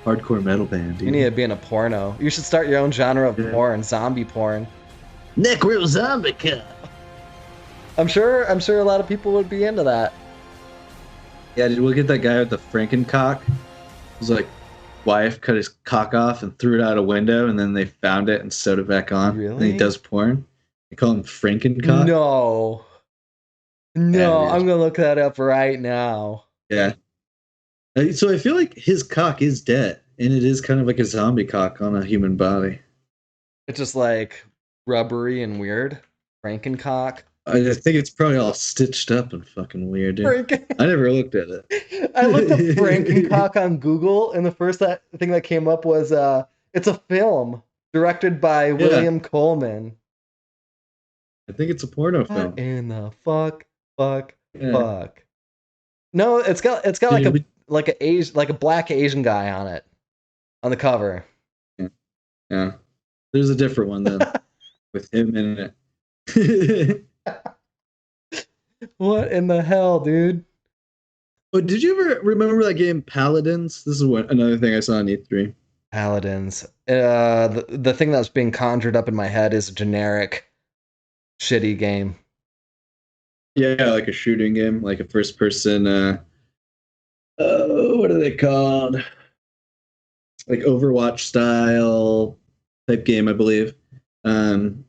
hardcore metal band, dude. You need to be in a porno. You should start your own genre of porn, zombie porn. Necro Zombie Cup. I'm sure a lot of people would be into that. Yeah, dude, we'll get that guy with the Frankencock. His like wife cut his cock off and threw it out a window, and then they found it and sewed it back on. Really? And he does porn. They call him Frankencock. No, Yeah, I'm gonna look that up right now. Yeah. So I feel like his cock is dead, and it is kind of like a zombie cock on a human body. It's just like rubbery and weird. Frankencock. I think it's probably all stitched up and fucking weird, dude. I never looked at it. I looked up Frankencock on Google, and the first thing that came up was it's a film directed by William Coleman. I think it's a porno film. What in the fuck? No, it's got like a black Asian guy on it, on the cover. Yeah. There's a different one then, with him in it. What in the hell, dude? Oh, did you ever remember that game Paladins? This is another thing I saw on E3. Paladins. The thing that's being conjured up in my head is a generic shitty game. Yeah, like a shooting game, like a first person what are they called? Like Overwatch style type game, I believe. Maybe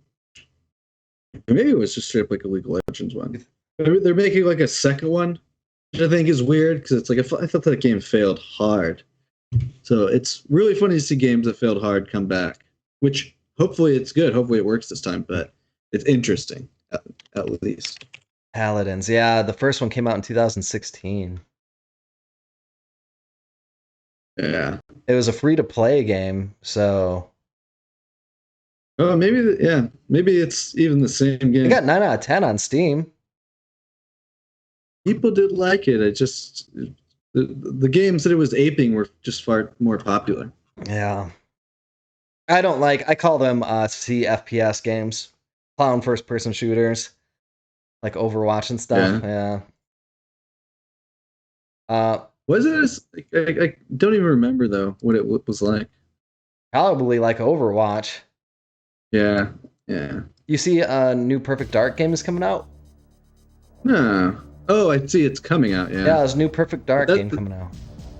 it was just straight up like a League of Legends one. They're making like a second one, which I think is weird because it's like I thought that game failed hard. So it's really funny to see games that failed hard come back, which hopefully it's good. Hopefully it works this time, but it's interesting at least. Paladins. Yeah, the first one came out in 2016. Yeah. It was a free-to-play game, so... Oh, maybe it's even the same game. It got 9 out of 10 on Steam. People did like it. The games that it was aping were just far more popular. Yeah. I call them CFPS games. Clown first-person shooters. Like Overwatch and stuff. Yeah. Was it? I don't even remember though what it was like. Probably like Overwatch. Yeah, yeah. You see a new Perfect Dark game is coming out? No. Oh, I see. It's coming out. Yeah, Yeah, there's a new Perfect Dark game that coming out.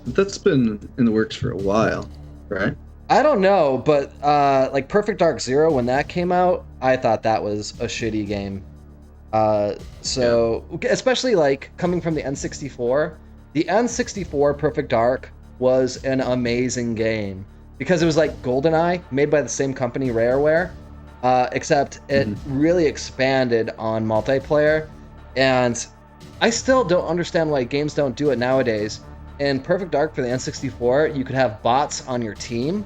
that's been in the works for a while, right? I don't know, but like Perfect Dark Zero, when that came out, I thought that was a shitty game. Yeah. So especially like coming from the N64, the N64 Perfect Dark was an amazing game because it was like GoldenEye, made by the same company, Rareware, except it really expanded on multiplayer. And I still don't understand why games don't do it nowadays. In Perfect Dark for the N64, you could have bots on your team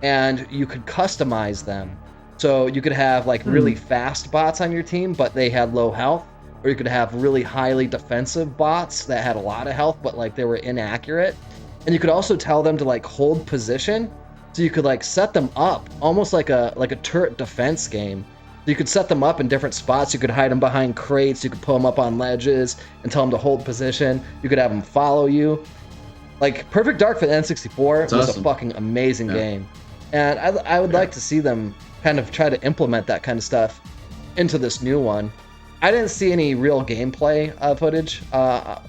and you could customize them. So you could have like really fast bots on your team, but they had low health, or you could have really highly defensive bots that had a lot of health, but like they were inaccurate. And you could also tell them to like hold position, so you could like set them up almost like a turret defense game. So you could set them up in different spots. You could hide them behind crates. You could pull them up on ledges and tell them to hold position. You could have them follow you. Like Perfect Dark for the N64 That's was awesome. a fucking amazing game, and I would like to see them kind of try to implement that kind of stuff into this new one. I didn't see any real gameplay footage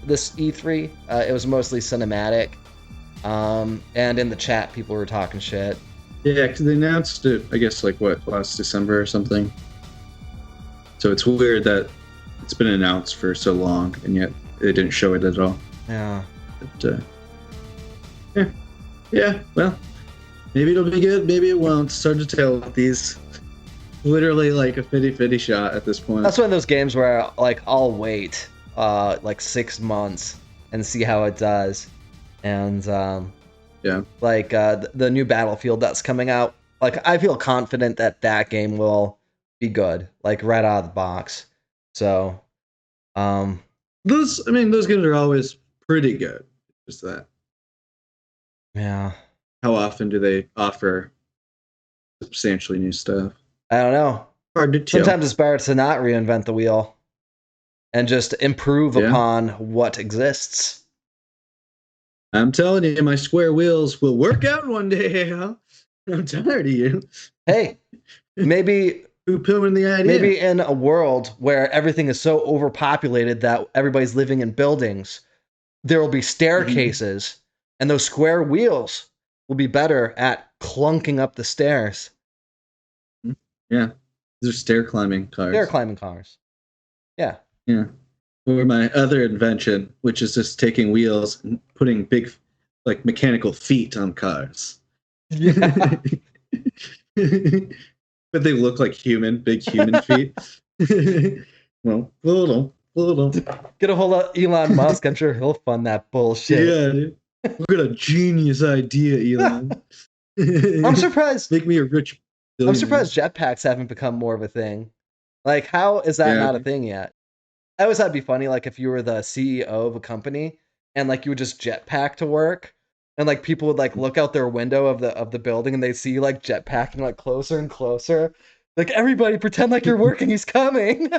this E3. It was mostly cinematic, and in the chat people were talking shit. Yeah, 'cause they announced it, I guess, like what, last December or something. So it's weird that it's been announced for so long and yet they didn't show it at all. Yeah. But, yeah, yeah. Well, maybe it'll be good. Maybe it won't. It's hard to tell with these. Literally like a 50-50 shot at this point. That's one of those games where like I'll wait like 6 months and see how it does. And Yeah. like the new Battlefield that's coming out, like I feel confident that that game will be good, like right out of the box. So um Those games are always pretty good. Just that. yeah, How often do they offer substantially new stuff? I don't know. Hard to tell. Sometimes it's better to not reinvent the wheel and just improve Yeah. upon what exists. I'm telling you, my square wheels will work out one day. Huh? I'm tired of you. Hey, maybe Poo-pooing the idea. maybe in a world where everything is so overpopulated that everybody's living in buildings, there will be staircases, and those square wheels will be better at clunking up the stairs. Yeah. These are stair climbing cars. Stair climbing cars. Yeah. Yeah. Or my other invention, which is just taking wheels and putting big, like, mechanical feet on cars. Yeah. But they look like big human feet. Well, little. Get a hold of Elon Musk. I'm sure he'll fund that bullshit. Yeah, dude. Look at a genius idea, Elon. I'm surprised. Make me a rich I'm billionaire. surprised jetpacks haven't become more of a thing. Like, how is that not a thing yet? I always thought it'd be funny, like if you were the CEO of a company and like you would just jetpack to work, and like people would like look out their window of the building and they see you like jetpacking like closer and closer. Like everybody pretend like you're working. He's coming.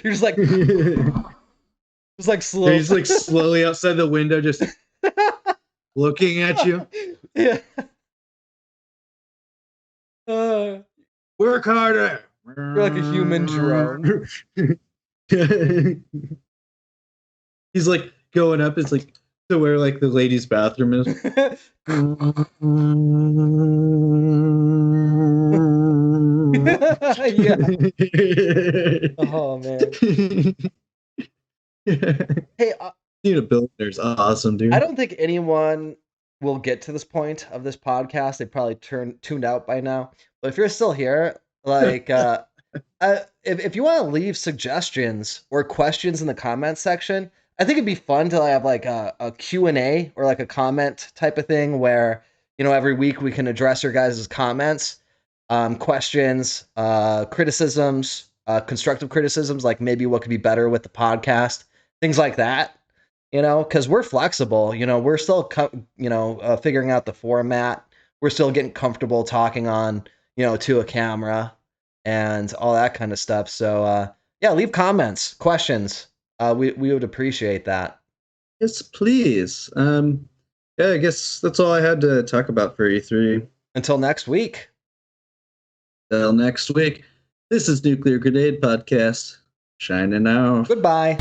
You're just like, just like slow. He's like slowly outside the window, just looking at you. Yeah. Work harder. You're like a human drone. He's like going up. It's like to where like the ladies' bathroom is. Yeah. Oh man. Hey, Need a billionaire's awesome, dude. I don't think anyone will get to this point of this podcast. They probably tuned out by now. But if you're still here, like, if you want to leave suggestions or questions in the comment section, I think it'd be fun to have like a Q&A or like a comment type of thing where, you know, every week we can address your guys' comments, questions, criticisms, constructive criticisms, like maybe what could be better with the podcast, things like that. You know, because we're flexible. You know, we're still, figuring out the format. We're still getting comfortable talking on, to a camera and all that kind of stuff. So, yeah, leave comments, questions. We would appreciate that. Yes, please. Yeah, I guess that's all I had to talk about for E3. Until next week. Till next week. This is Nuclear Grenade Podcast. Shining out. Goodbye.